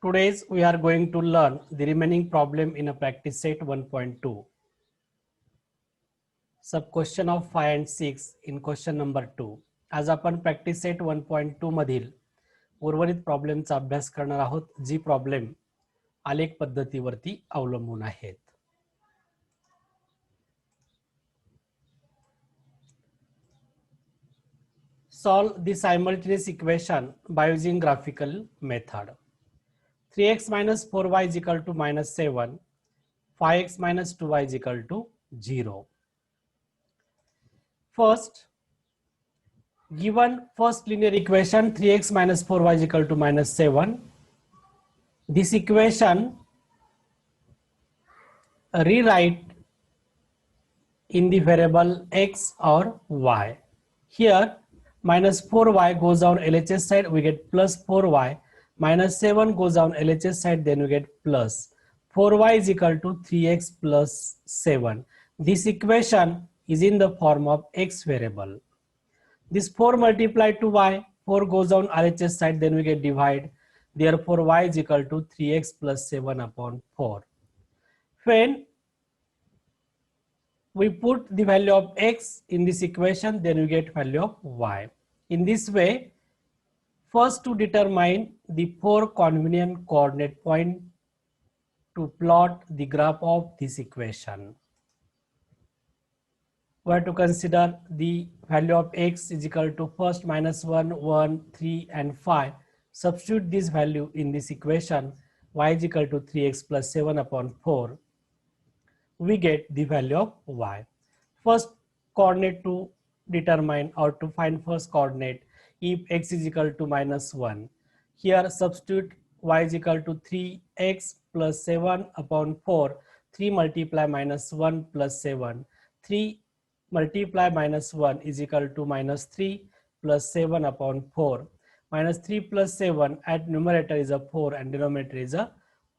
Today's we are going to learn the remaining problem in a practice set 1.2. Sub question of 5 and 6 in question number 2. आज आपण practice set 1.2 मधील उर्वरित प्रॉब्लेमचा अभ्यास करणार आहोत, जी problem आलेख पद्धतीवरती अवलंबून आहेत. Solve the simultaneous equation by using graphical method. 3x minus 4y is equal to minus 7, 5x minus 2y is equal to 0. First, given first linear equation 3x minus 4y is equal to minus 7, this equation rewrite in the variable x or y. Here minus 4y goes down LHS side, we get plus 4y. Minus 7 goes down LHS side, then we get plus 4y is equal to 3x plus 7. This equation is in the form of x variable. This 4 multiplied to y, 4 goes down LHS side, then we get divide. Therefore y is equal to 3x plus 7 upon 4. When we put the value of x in this equation, then we get value of y. In this way, first to determine the 4 convenient coordinate point to plot the graph of this equation. We have to consider the value of x is equal to first minus 1, 1, 3 and 5. Substitute this value in this equation, y is equal to 3x plus 7 upon 4. We get the value of y. First coordinate to determine or to find first coordinate, if x is equal to minus 1. Here substitute y is equal to 3x plus 7 upon 4. 3 multiply minus 1 plus 7. 3 multiply minus 1 is equal to minus 3 plus 7 upon 4. Minus 3 plus 7 at numerator is a 4 and denominator is a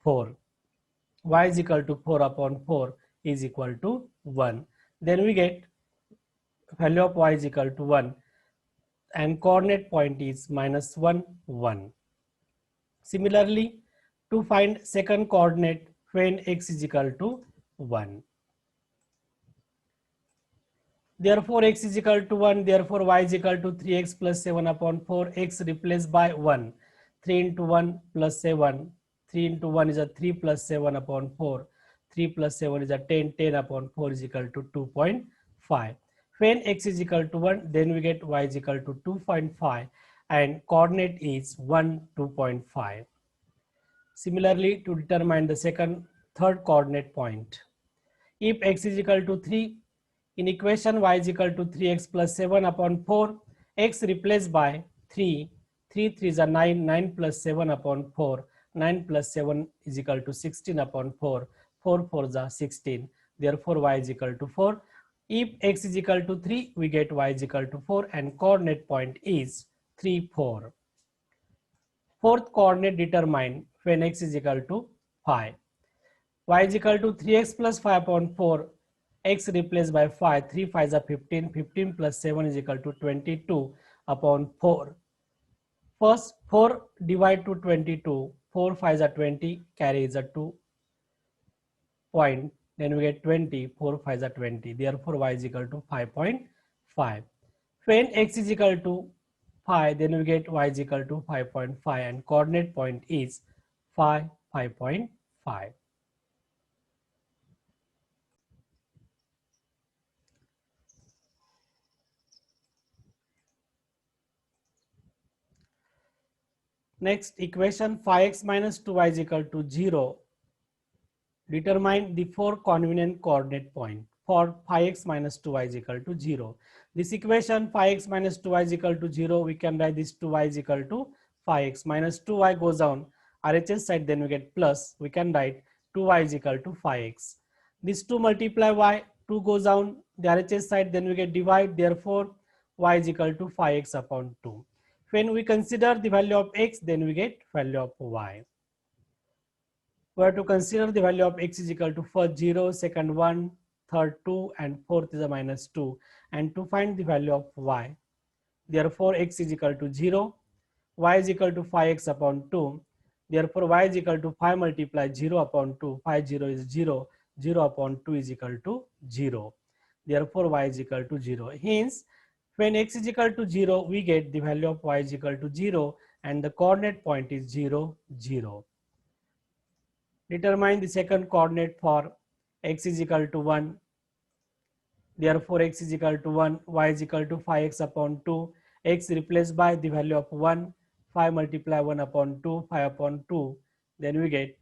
4. Y is equal to 4 upon 4 is equal to 1. Then we get value of y is equal to 1 and coordinate point is minus 1, 1. Similarly, to find second coordinate when x is equal to 1. Therefore x is equal to 1, therefore y is equal to 3x plus 7 upon 4, x replaced by 1. 3 into 1 plus 7, 3 into 1 is a 3 plus 7 upon 4. 3 plus 7 is a 10, 10 upon 4 is equal to 2.5. When x is equal to 1, then we get y is equal to 2.5 and coordinate is 1, 2.5. Similarly, to determine the third coordinate point, if x is equal to 3, in equation y is equal to 3x plus 7 upon 4, x replaced by 3, 3 3 is a 9, 9 plus 7 upon 4, 9 plus 7 is equal to 16 upon 4, 4 4 is a 16, therefore y is equal to 4. If x is equal to 3, we get y is equal to 4 and coordinate point is 3, 4. Fourth coordinate determined when x is equal to 5. Y is equal to 3x plus 5 upon 4, x replaced by 5, 3 5 is a 15, 15 plus 7 is equal to 22 upon 4. First 4 divide to 22, 4 5 is a 20, carry is a 2 point, then we get 20, 4 5 is a 20, therefore y is equal to 5.5. When x is equal to 5, then we get y is equal to 5.5 and coordinate point is 5, 5.5. Next equation 5x minus 2y is equal to 0. Determine the 4 convenient coordinate point for 5x minus 2y is equal to 0. This equation 5x minus 2y is equal to 0, we can write this 2y is equal to 5x minus 2y goes down RHS side, then we get plus, we can write 2y is equal to 5x. This 2 multiply y, 2 goes down the RHS side, then we get divide, therefore y is equal to 5x upon 2. When we consider the value of x, then we get value of y. We have to consider the value of x is equal to first 0, second 1, third 2 and fourth is a minus 2, and to find the value of y. Therefore x is equal to 0, y is equal to 5x upon 2. Therefore, y is equal to 5 multiply 0 upon 2. 5 0 is 0. 0 upon 2 is equal to 0. Therefore, y is equal to 0. Hence, when x is equal to 0, we get the value of y is equal to 0 and the coordinate point is 0, 0. Determine the second coordinate for x is equal to 1. Therefore, x is equal to 1, y is equal to 5x upon 2. X replaced by the value of 1. 5 multiply 1 upon 2, 5 upon 2. Then we get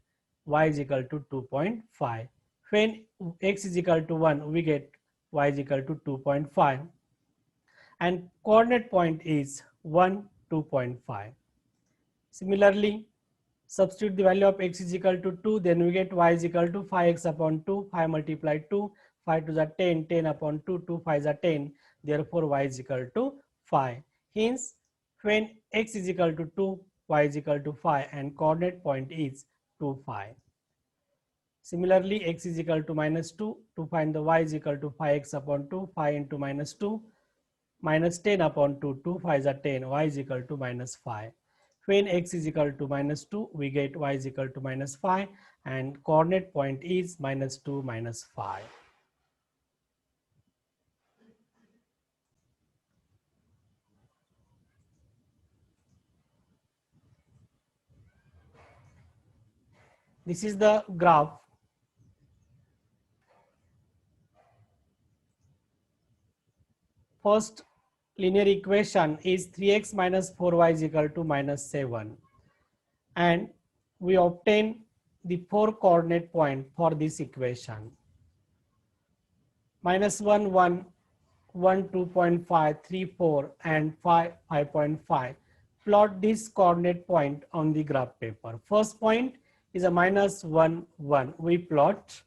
y is equal to 2.5. When x is equal to 1, we get y is equal to 2.5. And coordinate point is 1, 2.5. Similarly, substitute the value of x is equal to 2, then we get y is equal to 5x upon 2, 5 multiply 2, 5 to the 10, 10 upon 2, 2 5 is 10, therefore y is equal to 5. Hence, when x is equal to 2, y is equal to 5 and coordinate point is 2, 5. Similarly, x is equal to minus 2, to find the y is equal to 5x upon 2, 5 into minus 2, minus 10 upon 2, 2 5 is 10, y is equal to minus 5. When x is equal to minus 2, we get y is equal to minus 5 and coordinate point is minus 2, minus 5. This is the graph. First linear equation is 3x minus 4y is equal to minus 7. And we obtain the 4 coordinate point for this equation. Minus 1, 1, 1, 2.5, 3, 4, and 5, 5.5. Plot this coordinate point on the graph paper. First point is a minus 1, 1. We plot.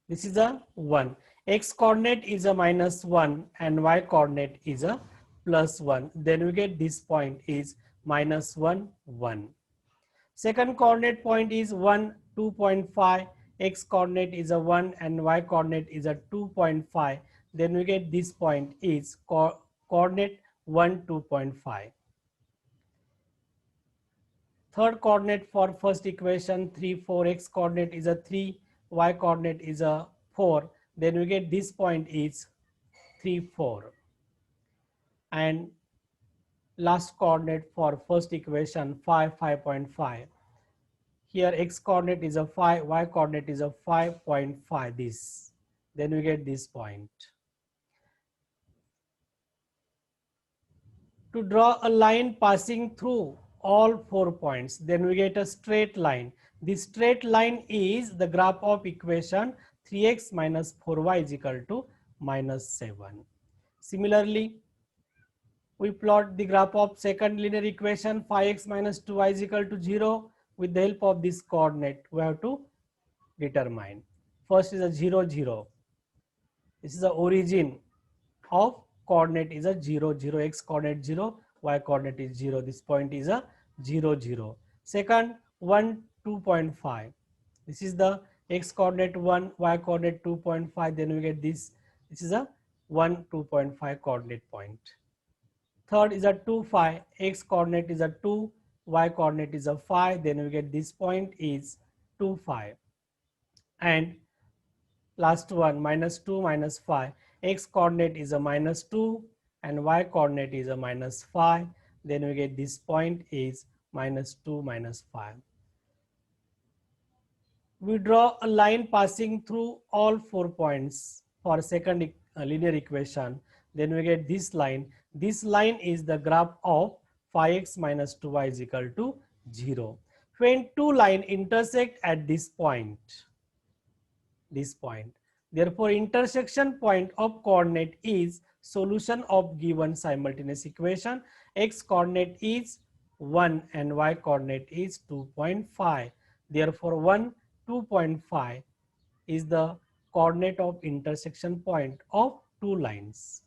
This is a 1. X coordinate is a minus 1 and y coordinate is a plus 1. Then we get this point is minus 1, 1. Second coordinate point is 1, 2.5. X coordinate is a 1 and y coordinate is a 2.5. Then we get this point is coordinate 1, 2.5. Third coordinate for first equation 3, 4. X coordinate is a 3, y coordinate is a 4. Then we get this point is 3, 4. And last coordinate for first equation 5, 5.5. Here x coordinate is a 5, y coordinate is a 5.5, this. Then we get this point. To draw a line passing through all 4 points, then we get a straight line. This straight line is the graph of equation 3x minus 4y is equal to minus 7. Similarly, we plot the graph of second linear equation 5x minus 2y is equal to 0. With the help of this coordinate, we have to determine. First is a 0, 0. This is the origin of coordinate is a 0, 0. X coordinate 0, y coordinate is 0. This point is a 0, 0. Second, 1, 2.5. This is the x coordinate 1, y coordinate 2.5. Then we get this. This is a 1, 2.5 coordinate point. Third is a 2, 5. X coordinate is a 2, y coordinate is a 5. Then we get this point is 2, 5. And last one, minus 2, minus 5. X coordinate is a minus 2 and y coordinate is a minus 5. Then we get this point is minus 2, minus 5. We draw a line passing through all 4 points for second linear equation. Then we get this line. This line is the graph of 5x minus 2y is equal to 0. When two lines intersect at this point, therefore intersection point of coordinate is solution of given simultaneous equation. X coordinate is 1 and y coordinate is 2.5. Therefore 1, 2.5 is the coordinate of intersection point of two lines.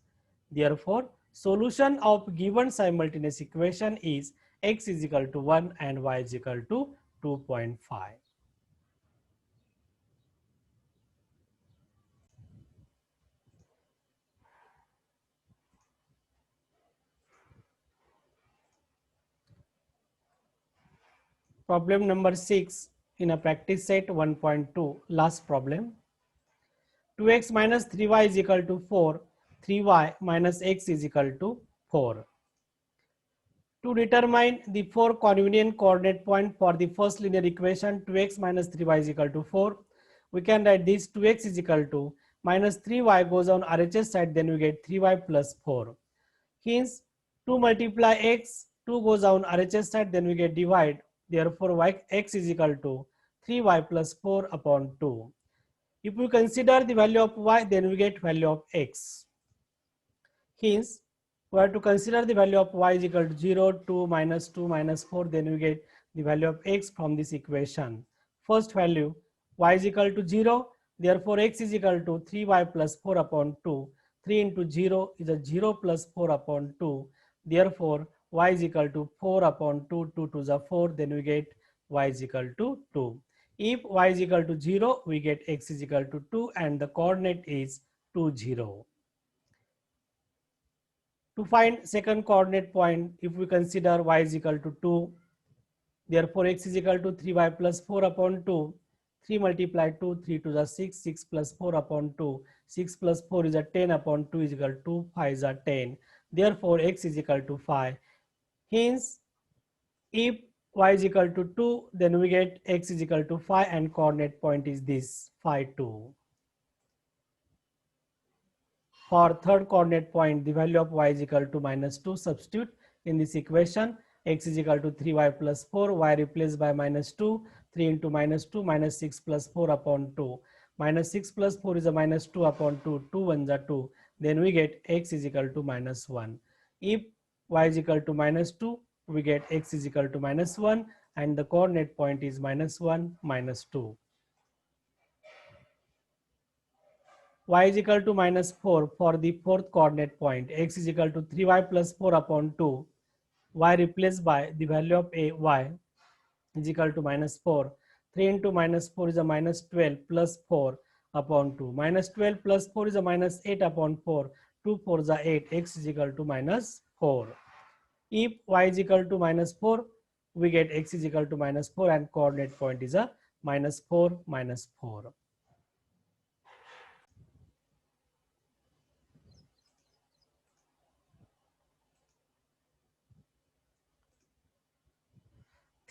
Therefore solution of given simultaneous equation is x is equal to 1 and y is equal to 2.5. Problem number 6 in a practice set 1.2, last problem. 2x minus 3y is equal to 4, 3y minus x is equal to 4. To determine the 4 convenient coordinate point for the first linear equation 2x minus 3y is equal to 4, we can write this 2x is equal to minus 3y goes on RHS side, then we get 3y plus 4. Hence 2 multiply x, 2 goes down RHS side, then we get divide. Therefore x is equal to 3y plus 4 upon 2. If we consider the value of y, then we get value of x. Hence we have to consider the value of y is equal to 0, 2 minus 4, then we get the value of x from this equation. First value y is equal to 0, therefore x is equal to 3y plus 4 upon 2. 3 into 0 is a 0 plus 4 upon 2. Therefore y is equal to 4 upon 2, 2 to the 4, then we get y is equal to 2. If y is equal to 0, we get x is equal to 2 and the coordinate is 2, 0. To find second coordinate point, if we consider y is equal to 2, therefore x is equal to 3y plus 4 upon 2. 3 multiply 2, 3 to the 6, 6 plus 4 upon 2. 6 plus 4 is a 10 upon 2 is equal to 5 is a 10. Therefore x is equal to 5. Hence, if y is equal to 2, then we get x is equal to 5 and coordinate point is this 5, 2. For third coordinate point, the value of y is equal to minus 2. Substitute in this equation. X is equal to 3y plus 4. Y replaced by minus 2. 3 into minus 2 minus 6 plus 4 upon 2. Minus 6 plus 4 is a minus 2 upon 2. 2 ones are 2. Then we get x is equal to minus 1. If y is equal to minus 2, we get x is equal to minus 1 and the coordinate point is minus 1, minus 2. Y is equal to minus 4 for the fourth coordinate point. X is equal to 3y plus 4 upon 2. Y replaced by the value of a y is equal to minus 4. 3 into minus 4 is a minus 12 plus 4 upon 2. Minus 12 plus 4 is a minus 8 upon 4. 2 4 is a 8. X is equal to minus 4. If y is equal to minus 4, we get x is equal to minus 4 and coordinate point is a minus 4, minus 4.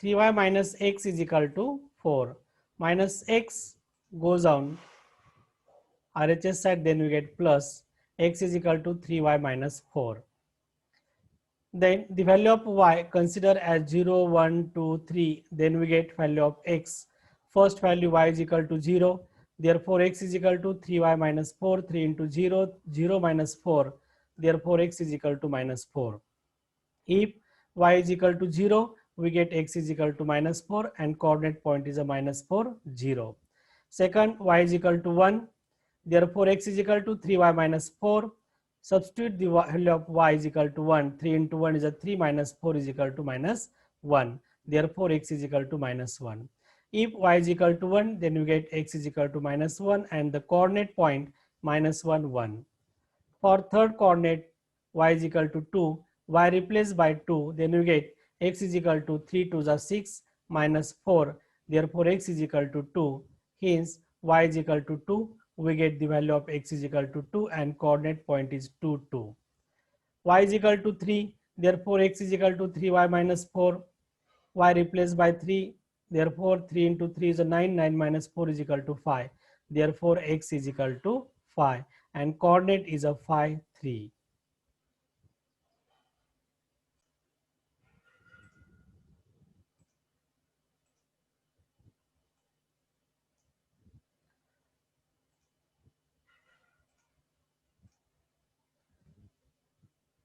3y minus x is equal to 4. Minus x goes on RHS side, then we get plus x is equal to 3y minus 4. Then the value of y consider as 0, 1, 2, 3. Then we get value of x. First value y is equal to 0. Therefore x is equal to 3y minus 4. 3 into 0, 0 minus 4. Therefore x is equal to minus 4. If y is equal to 0, we get x is equal to minus 4 and coordinate point is a minus 4, 0. Second, y is equal to 1. Therefore x is equal to 3y minus 4. Substitute the value of y is equal to 1. 3 into 1 is a 3 minus 4 is equal to minus 1. Therefore x is equal to minus 1. If y is equal to 1, then we get x is equal to minus 1 and the coordinate point minus 1, 1. For third coordinate y is equal to 2, y replaced by 2, then we get x is equal to 3 to the 6 minus 4. Therefore x is equal to 2. Hence y is equal to 2. We get the value of x is equal to 2 and coordinate point is 2, 2. Y is equal to 3. Therefore x is equal to 3y minus 4. Y replaced by 3. Therefore 3 into 3 is a 9. 9 minus 4 is equal to 5. Therefore x is equal to 5 and coordinate is a 5, 3.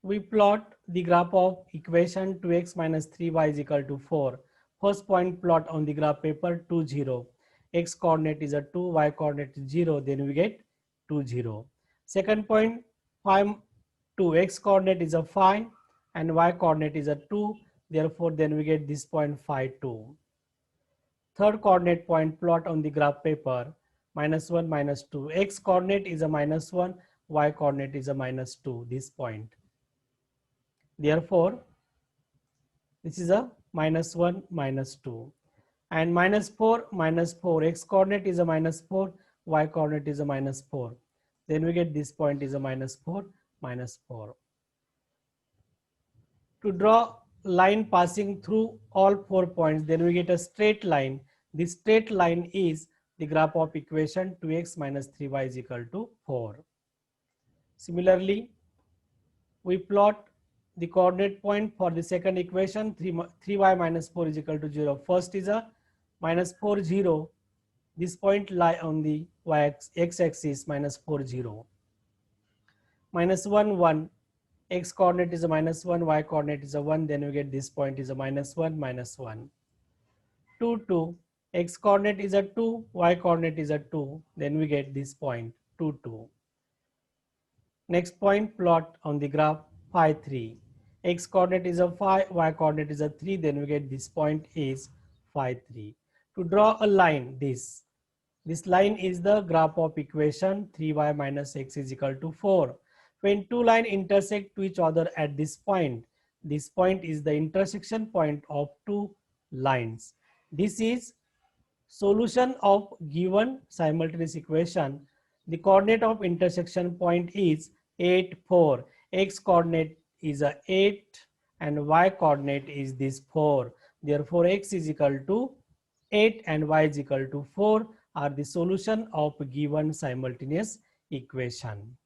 We plot the graph of equation 2x minus 3y is equal to 4. First point plot on the graph paper 2, 0. X coordinate is a 2, y coordinate is 0, then we get 2, 0. Second point 5, 2, x coordinate is a 5 and y coordinate is a 2. Therefore, then we get this point 5, 2. Third coordinate point plot on the graph paper minus 1, minus 2. X coordinate is a minus 1, y coordinate is a minus 2, this point. Therefore, this is a minus 1, minus 2. and -4, x coordinate is a -4, y coordinate is a -4. Then we get this point is a -4, -4. To draw line passing through all 4 points, then we get a straight line. This straight line is the graph of equation 2x minus 3y is equal to 4. Similarly, we plot the coordinate point for the second equation, 3y minus 4 is equal to 0. First is a -4, 0. This point lie on the x-axis, -4, 0. -1, 1. X coordinate is a -1, y coordinate is a 1. Then we get this point is a -1, -1. 2, 2. X coordinate is a 2, y coordinate is a 2. Then we get this point 2, 2. Next point, plot on the graph 5, 3. X coordinate is a 5, y coordinate is a 3. Then we get this point is 5, 3. To draw a line, this line is the graph of equation 3y minus x is equal to 4. When two lines intersect to each other at this point is the intersection point of two lines. This is solution of given simultaneous equation. The coordinate of intersection point is 8, 4. X coordinate is a 8 and y coordinate is this 4. Therefore, x is equal to 8 and y is equal to 4 are the solution of given simultaneous equation.